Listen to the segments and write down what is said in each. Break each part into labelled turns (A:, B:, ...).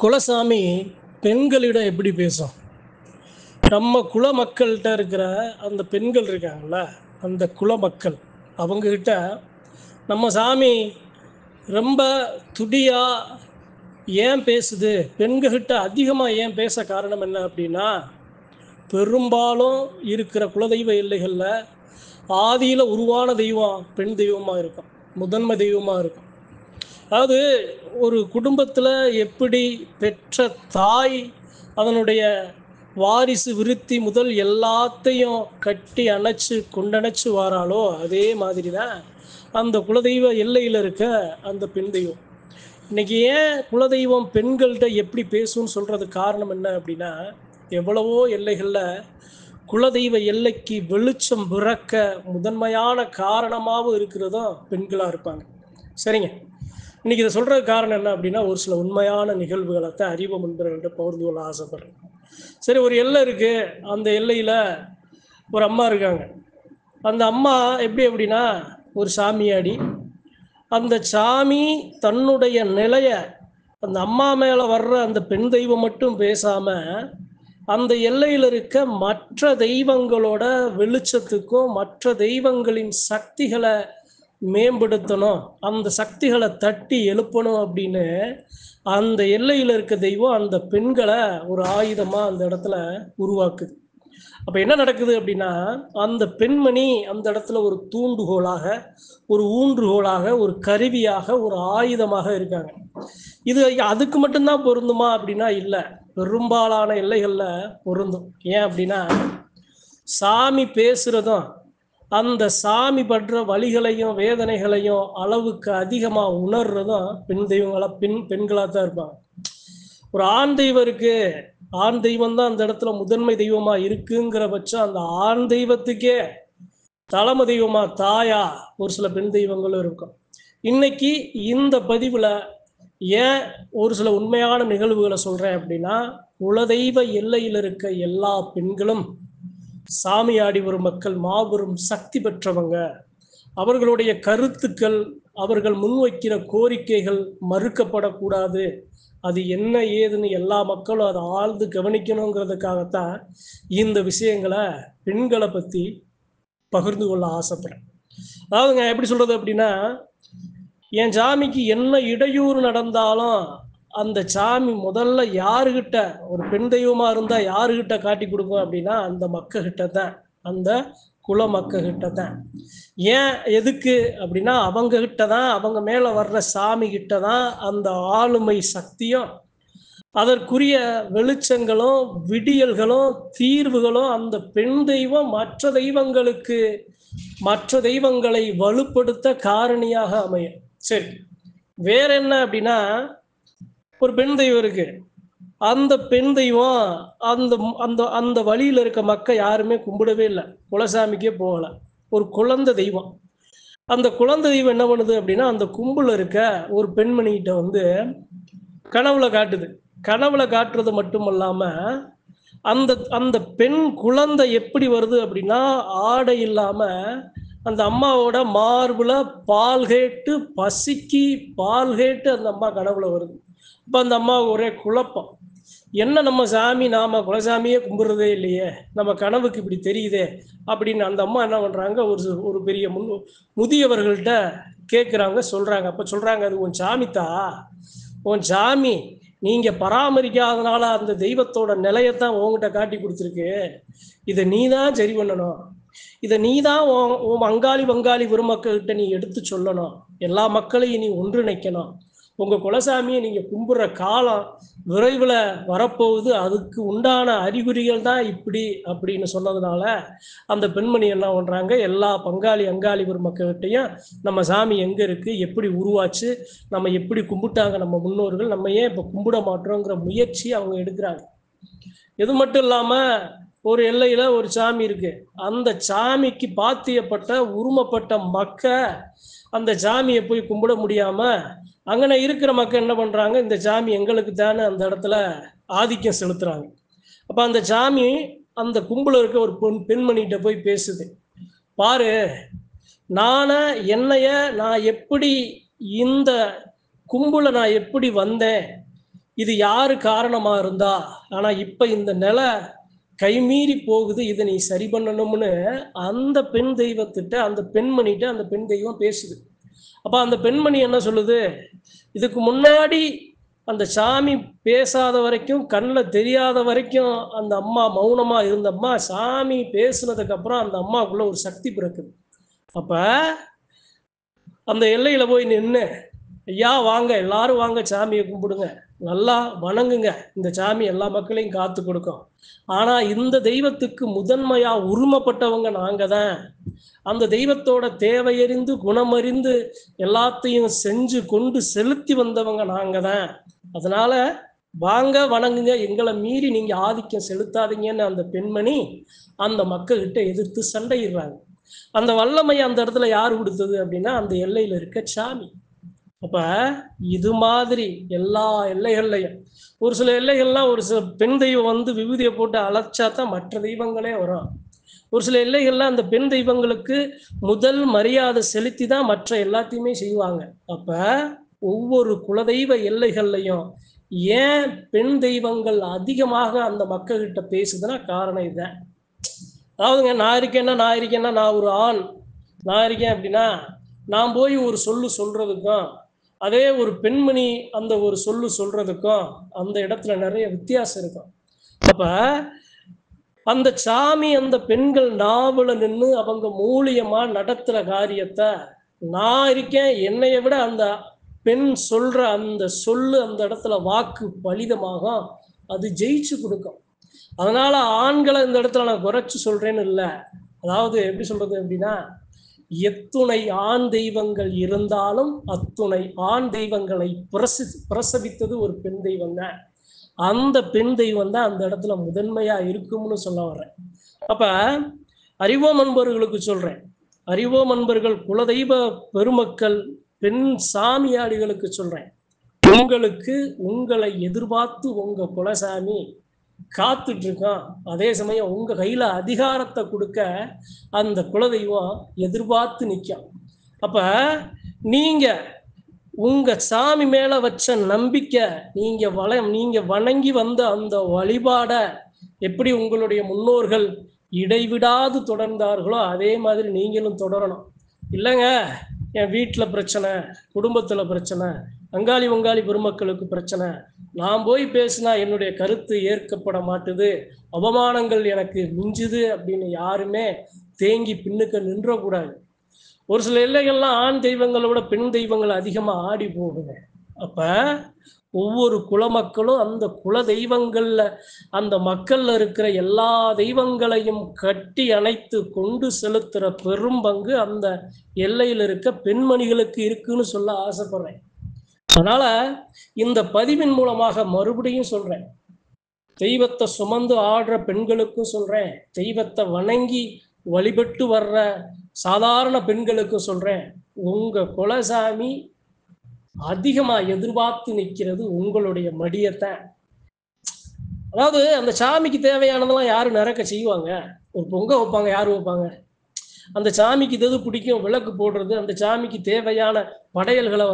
A: குலசாமி பெண்களிடம் எப்படி பேசும்? நம்ம குல மக்கள்கிட்ட இருக்கிற அந்த பெண்கள் இருக்காங்கள்ல, அந்த குல மக்கள் அவங்கக்கிட்ட நம்ம சாமி ரொம்ப துடியா ஏன் பேசுது? பெண்கள்கிட்ட அதிகமாக ஏன் பேச காரணம் என்ன அப்படின்னா, பெரும்பாலும் இருக்கிற குலதெய்வ எல்லைகளில் ஆதியில் உருவான தெய்வம் பெண் தெய்வமாக இருக்கும். முதன்மை தெய்வமாக இருக்கும். அதாவது ஒரு குடும்பத்தில் எப்படி பெற்ற தாய் அதனுடைய வாரிசு விருத்தி முதல் எல்லாத்தையும் கட்டி அணைச்சு கொண்டணைச்சு வாராளோ அதே மாதிரி தான் அந்த குலதெய்வ எல்லையில் இருக்க அந்த பெண் தெய்வம். இன்றைக்கி ஏன் குலதெய்வம் பெண்கள்கிட்ட எப்படி பேசும்னு சொல்கிறதுக்கு காரணம் என்ன அப்படின்னா, எவ்வளவோ எல்லைகளில் குலதெய்வ எல்லைக்கு வெளிச்சம் பிறக்க முதன்மையான காரணமாகவும் இருக்கிறதும் பெண்களாக இருப்பாங்க. சரிங்க. இன்றைக்கி இதை சொல்கிறதுக்கு காரணம் என்ன அப்படின்னா, ஒரு சில உண்மையான நிகழ்வுகளைத்தான் அறிவு முன்பர்கள்ட்ட பகிர்ந்து கொள்ள ஆசைப்படுறேன். சரி, ஒரு எல்லை இருக்குது. அந்த எல்லையில் ஒரு அம்மா இருக்காங்க. அந்த அம்மா எப்படி அப்படின்னா ஒரு சாமியாடி. அந்த சாமி தன்னுடைய நிலையை அந்த அம்மா மேலே வர்ற அந்த பெண் தெய்வம் மட்டும் பேசாமல் அந்த எல்லையில் இருக்க மற்ற தெய்வங்களோட வெளிச்சத்துக்கும் மற்ற தெய்வங்களின் சக்திகளை மேம்படுத்தணும், அந்த சக்திகளை தட்டி எழுப்பணும் அப்படின்னு அந்த எல்லையில் இருக்க தெய்வம் அந்த பெண்களை ஒரு ஆயுதமாக அந்த இடத்துல உருவாக்குது. அப்போ என்ன நடக்குது அப்படின்னா, அந்த பெண்மணி அந்த இடத்துல ஒரு தூண்டுகோலாக, ஒரு ஊன்றுகோலாக, ஒரு கருவியாக, ஒரு ஆயுதமாக இருக்காங்க. இது அதுக்கு மட்டும்தான் பொருந்துமா அப்படின்னா இல்லை, பெரும்பாலான எல்லைகளில் பொருந்தும். ஏன் அப்படின்னா, சாமி பேசுகிறதும் அந்த சாமி படுற வலிகளையும் வேதனைகளையும் அளவுக்கு அதிகமாக உணர்றதும் பெண் தெய்வங்களாக பெண்களாக தான் இருப்பாங்க. ஒரு ஆண் தெய்வம் இருக்குது, ஆண் தெய்வம் தான் அந்த இடத்துல முதன்மை தெய்வமாக இருக்குங்கிற பட்சம் அந்த ஆண் தெய்வத்துக்கே தலைமை தெய்வமாக தாயா ஒரு சில பெண் தெய்வங்களும் இருக்கும். இன்னைக்கு இந்த பதிவில் ஏன் ஒரு சில உண்மையான நிகழ்வுகளை சொல்கிறேன் அப்படின்னா, குலதெய்வ எல்லையில் இருக்க எல்லா பெண்களும் சாமியாடி வரும் மக்கள் மாபெரும் சக்தி பெற்றவங்க. அவர்களுடைய கருத்துக்கள், அவர்கள் முன்வைக்கிற கோரிக்கைகள் மறுக்கப்படக்கூடாது. அது என்ன ஏதுன்னு எல்லா மக்களும் அதை ஆழ்ந்து கவனிக்கணுங்கிறதுக்காகத்தான் இந்த விஷயங்களை பெண்களை பற்றி பகிர்ந்து கொள்ள ஆசைப்படுறேன். அதாவதுங்க, எப்படி சொல்கிறது அப்படின்னா, என் சாமிக்கு என்ன இடையூறு நடந்தாலும் அந்த சாமி முதல்ல யாருக்கிட்ட, ஒரு பெண் தெய்வமாக இருந்தால் யாருக்கிட்ட காட்டி கொடுக்கும் அப்படின்னா அந்த மக்கள்கிட்ட தான், அந்த குல மக்கள்கிட்ட தான். ஏன் எதுக்கு அப்படின்னா, அவங்கக்கிட்ட தான், அவங்க மேலே வர்ற சாமி கிட்ட தான் அந்த ஆளுமை சக்தியும் அதற்குரிய வெளிச்சங்களும் விடியல்களும் தீர்வுகளும் அந்த பெண் தெய்வம் மற்ற தெய்வங்களுக்கு மற்ற தெய்வங்களை வலுப்படுத்த காரணியாக அமையும். சரி, வேற என்ன அப்படின்னா, ஒரு பெண் தெய்வம் இருக்கு. அந்த பெண் தெய்வம் அந்த அந்த அந்த வழியில் இருக்க மக்கள் யாருமே கும்பிடவே இல்லை, குலசாமிக்கே போகலை. ஒரு குழந்தை தெய்வம். அந்த குழந்தை தெய்வம் என்ன பண்ணுது அப்படின்னா, அந்த கும்பல இருக்க ஒரு பெண்மணிகிட்ட வந்து கனவுல காட்டுது. கனவுல காட்டுறது மட்டும் இல்லாமல் அந்த அந்த பெண் குழந்தை எப்படி வருது அப்படின்னா, ஆடை இல்லாமல் அந்த அம்மாவோட மார்புல பால் கேட்டு பசிக்கு பால் கேட்டு அந்த அம்மா கனவுல வருது. இப்போ அந்த அம்மாவுக்கு ஒரே குழப்பம். என்ன நம்ம சாமி, நாம குலசாமியே கும்பிட்றதே இல்லையே, நம்ம கனவுக்கு இப்படி தெரியுதே அப்படின்னு அந்த அம்மா என்ன பண்ணுறாங்க, ஒரு பெரிய முதியவர்கள்ட்ட கேட்குறாங்க, சொல்கிறாங்க. அப்போ சொல்கிறாங்க, அது உன் சாமித்தா, உன் சாமி நீங்கள் பராமரிக்காதனால அந்த தெய்வத்தோட நிலையத்தான் உங்ககிட்ட காட்டி கொடுத்துருக்கு. இதை நீ தான் சரி பண்ணணும். இதை நீ தான் உன் அங்காளி வங்காளி பெருமக்கள்கிட்ட நீ எடுத்து சொல்லணும். எல்லா மக்களையும் நீ ஒன்றிணைக்கணும். உங்கள் குலசாமியை நீங்கள் கும்பிட்ற காலம் விரைவில் வரப்போகுது, அதுக்கு உண்டான அறிகுறிகள் தான் இப்படி அப்படின்னு சொன்னதுனால அந்த பெண்மணி என்ன பண்ணுறாங்க, எல்லா பங்காளி அங்காளி பெருமக்கள்கிட்டையும் நம்ம சாமி எங்கே இருக்குது, எப்படி உருவாச்சு, நம்ம எப்படி கும்பிட்டாங்க நம்ம முன்னோர்கள், நம்ம ஏன் இப்போ கும்பிட மாட்டோங்கிற முயற்சி அவங்க எடுக்கிறாங்க. இது மட்டும் இல்லாமல் ஒரு எல்லையில் ஒரு சாமி இருக்குது. அந்த சாமிக்கு பாத்தியப்பட்ட உருமப்பட்ட மக்கள் அந்த சாமியை போய் கும்பிட முடியாமல் அங்கே இருக்கிற மக்கள் என்ன பண்ணுறாங்க, இந்த சாமி எங்களுக்கு தானே அந்த இடத்துல ஆதிக்கம் செலுத்துகிறாங்க. அப்போ அந்த சாமி அந்த கும்பல இருக்க ஒரு பெண்மணிகிட்ட போய் பேசுது. பாரு, நான் எப்படி இந்த கும்பல நான் எப்படி வந்தேன், இது யாரு காரணமா இருந்தா, ஆனா இப்ப இந்த நிலை கைமீறி போகுது, இதை நீ சரி பண்ணணும்னு அந்த பெண் தெய்வத்திட்ட, அந்த பெண்மணிட்ட அந்த பெண் தெய்வம் பேசுது. அப்ப அந்த பெண்மணி என்ன சொல்லுது, இதுக்கு முன்னாடி அந்த சாமி பேசாத வரைக்கும், கண்ல தெரியாத வரைக்கும் அந்த அம்மா மௌனமா இருந்த அம்மா, சாமி பேசுனதுக்கு அப்புறம் அந்த அம்மாவுக்குள்ள ஒரு சக்தி பிறக்குது. அப்ப அந்த எல்லையில போய் நின்னு, ஐயா வாங்க, எல்லாரும் வாங்க, சாமியை கும்பிடுங்க, நல்லா வணங்குங்க, இந்த சாமி எல்லா மக்களையும் காத்து கொடுக்கும். ஆனா இந்த தெய்வத்துக்கு முதன்மையா உரிமைப்பட்டவங்க நாங்க தான். அந்த தெய்வத்தோட தேவையறிந்து குணமறிந்து எல்லாத்தையும் செஞ்சு கொண்டு செலுத்தி வந்தவங்க நாங்க தான். அதனால வாங்க வணங்குங்க, எங்களை மீறி நீங்க ஆதிக்கம் செலுத்தாதீங்கன்னு அந்த பெண்மணி அந்த மக்கள்கிட்ட எதிர்த்து சண்டையிடுறாங்க. அந்த வல்லமை அந்த இடத்துல யார் கொடுத்தது அப்படின்னா அந்த எல்லையில இருக்க சாமி. அப்ப இது மாதிரி எல்லா எல்லைகள்லையும் ஒரு சில எல்லைகள்லாம் ஒரு சில பெண் தெய்வம் வந்து விபூதியை போட்டு அழைச்சா தான் மற்ற தெய்வங்களே வரும். ஒரு சில எல்லைகள்லாம் அந்த பெண் தெய்வங்களுக்கு முதல் மரியாதை செலுத்தி தான் மற்ற எல்லாத்தையுமே செய்வாங்க. அப்ப ஒவ்வொரு குலதெய்வ எல்லைகள்லையும் ஏன் பெண் தெய்வங்கள் அதிகமாக அந்த மக்கள்கிட்ட பேசுதுன்னா காரணம் இதான். அதாவதுங்க, நான் இருக்கேன்னா நான் ஒரு ஆண், நான் இருக்கேன் அப்படின்னா நான் போய் ஒரு சொல்றதுக்கும் அதே ஒரு பெண்மணி அந்த ஒரு சொல்றதுக்கும் அந்த இடத்துல நிறைய வித்தியாசம் இருக்கும். அப்ப அந்த சாமி அந்த பெண்கள் நாவல நின்று அவங்க மூலியமா நடத்துற காரியத்தை நான் இருக்கேன், என்னைய விட அந்த பெண் சொல்ற அந்த அந்த இடத்துல வாக்கு பலிதமாகும், அது ஜெயிச்சு கொடுக்கும். அதனால ஆண்களை இந்த இடத்துல நான் குறைச்சு சொல்றேன்னு இல்லை. அதாவது எப்படி சொல்றது அப்படின்னா, எத்துணை ஆண் தெய்வங்கள் இருந்தாலும் அத்துணை ஆண் தெய்வங்களை பிரசவித்தது ஒரு பெண் தெய்வம் தான். அந்த பெண் தெய்வம் தான் அந்த இடத்துல முதன்மையா இருக்கும்னு சொல்ல வர்றேன். அப்ப அறிவோம் அன்பர்களுக்கு சொல்றேன், அறிவோம் அன்பர்கள் குலதெய்வ பெருமக்கள் பெண் சாமியாடிகளுக்கு சொல்றேன், உங்களுக்கு உங்களை எதிர்பார்த்து உங்க குலசாமி காத்துட்டு இருக்கான். அதே சமயம் உங்க கையில அதிகாரத்தை கொடுக்க அந்த குலதெய்வம் எதிர்பார்த்து நிற்கும். அப்ப நீங்க உங்க சாமி மேல வச்ச நம்பிக்கை, நீங்க வணங்கி வந்த அந்த வழிபாட எப்படி உங்களுடைய முன்னோர்கள் இடைவிடாது தொடர்ந்தார்களோ அதே மாதிரி நீங்களும் தொடரணும். இல்லைங்க, என் வீட்டில் பிரச்சனை, குடும்பத்தில் பிரச்சனை, அங்காளி வங்காளி பெருமக்களுக்கு பிரச்சனை, நான் போய் பேசினா என்னுடைய கருத்து ஏற்கப்பட மாட்டுது, அவமானங்கள் எனக்கு மிஞ்சுது அப்படின்னு யாருமே தேங்கி பின்னுக்க நின்றக்கூடாது. ஒரு சில எல்லைகள்லாம் ஆண் தெய்வங்களை விட பெண் தெய்வங்கள் அதிகமாக ஆடி போகுங்க. அப்ப ஒவ்வொரு குலமக்களும் அந்த குல தெய்வங்கள்ல அந்த மக்கள்ல இருக்கிற எல்லா தெய்வங்களையும் கட்டி அணைத்து கொண்டு செலுத்துற பெரும் பங்கு அந்த எல்லையில் இருக்க பெண்மணிகளுக்கு இருக்குன்னு சொல்ல ஆசைப்படுறேன். அதனால இந்த பதிவின் மூலமாக மறுபடியும் சொல்றேன், தெய்வத்தை சுமந்து ஆடுற பெண்களுக்கும் சொல்றேன், தெய்வத்தை வணங்கி வழிபட்டு வர்ற சாதாரண பெண்களுக்கும் சொல்றேன், உங்க குலசாமி அதிகமா எதிர்பார்த்து நிற்கிறது உங்களுடைய மடியத்தான். அதாவது அந்த சாமிக்கு தேவையானதெல்லாம் யாரு நிறக்க செய்வாங்க? ஒரு பொங்க வைப்பாங்க, யாரு வைப்பாங்க? அந்த சாமிக்கு எது பிடிக்கும், விளக்கு போடுறது, அந்த சாமிக்கு தேவையான படையல்களை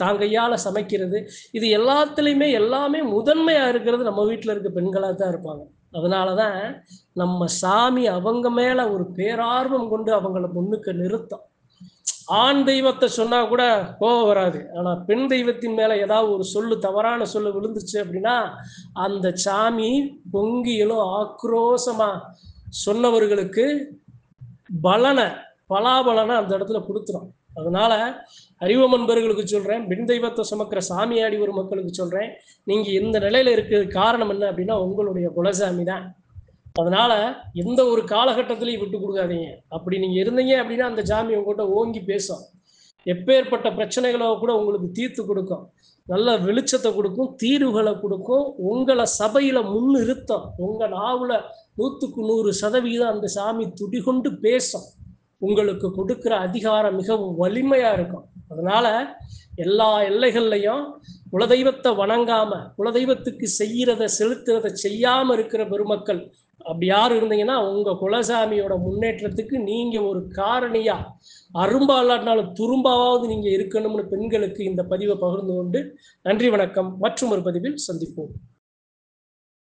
A: தாங்கையால சமைக்கிறது, இது எல்லாத்துலேயுமே எல்லாமே முதன்மையா இருக்கிறது நம்ம வீட்டில் இருக்க பெண்களாக தான் இருப்பாங்க. அதனாலதான் நம்ம சாமி அவங்க மேல ஒரு பேரார்வம் கொண்டு அவங்களை முன்னுக்கு நிறுத்தம். ஆண் தெய்வத்தை சொன்னா கூட கோபம் வராது, ஆனா பெண் தெய்வத்தின் மேல ஏதாவது ஒரு தவறான விழுந்துச்சு அப்படின்னா அந்த சாமி பொங்கியலும் ஆக்ரோஷமா சொன்னவர்களுக்கு பலாபலனை அந்த இடத்துல கொடுத்துரும். அதனால அறிவோம் அன்பர்களுக்கு சொல்றேன், பெண் தெய்வத்தை சுமக்கிற சாமியாடி ஒரு மக்களுக்கு சொல்றேன், நீங்க இந்த நிலையில இருக்கிறது காரணம் என்ன அப்படின்னா உங்களுடைய குலசாமி தான். அதனால எந்த ஒரு காலகட்டத்திலையும் விட்டு கொடுக்காதீங்க. அப்படி நீங்க இருந்தீங்க அப்படின்னா அந்த சாமி உங்ககிட்ட ஓங்கி பேசும், எப்பேற்பட்ட பிரச்சனைகளோ கூட உங்களுக்கு தீர்த்து கொடுக்கும், நல்ல வெளிச்சத்தை கொடுக்கும், தீர்வுகளை கொடுக்கும், உங்களை சபையில முன்னிறுத்தம், உங்க நாவுல 100% அந்த சாமி துடிகொண்டு பேசும், உங்களுக்கு கொடுக்கிற அதிகாரம் மிகவும் வலிமையா இருக்கும். அதனால எல்லா எல்லைகள்லையும் குலதெய்வத்தை வணங்காம, குலதெய்வத்துக்கு செய்யறத செலுத்துறத செய்யாம இருக்கிற பெருமக்கள் அப்படி யார் இருந்தீங்கன்னா உங்க குலசாமியோட முன்னேற்றத்துக்கு நீங்க ஒரு காரணியா, அரும்பா இல்லாட்டினாலும் துரும்பாவது நீங்க இருக்கணும்னு பெண்களுக்கு இந்த பதிவை பகிர்ந்து கொண்டு நன்றி வணக்கம். மற்றும் ஒரு பதிவில் சந்திப்போம்.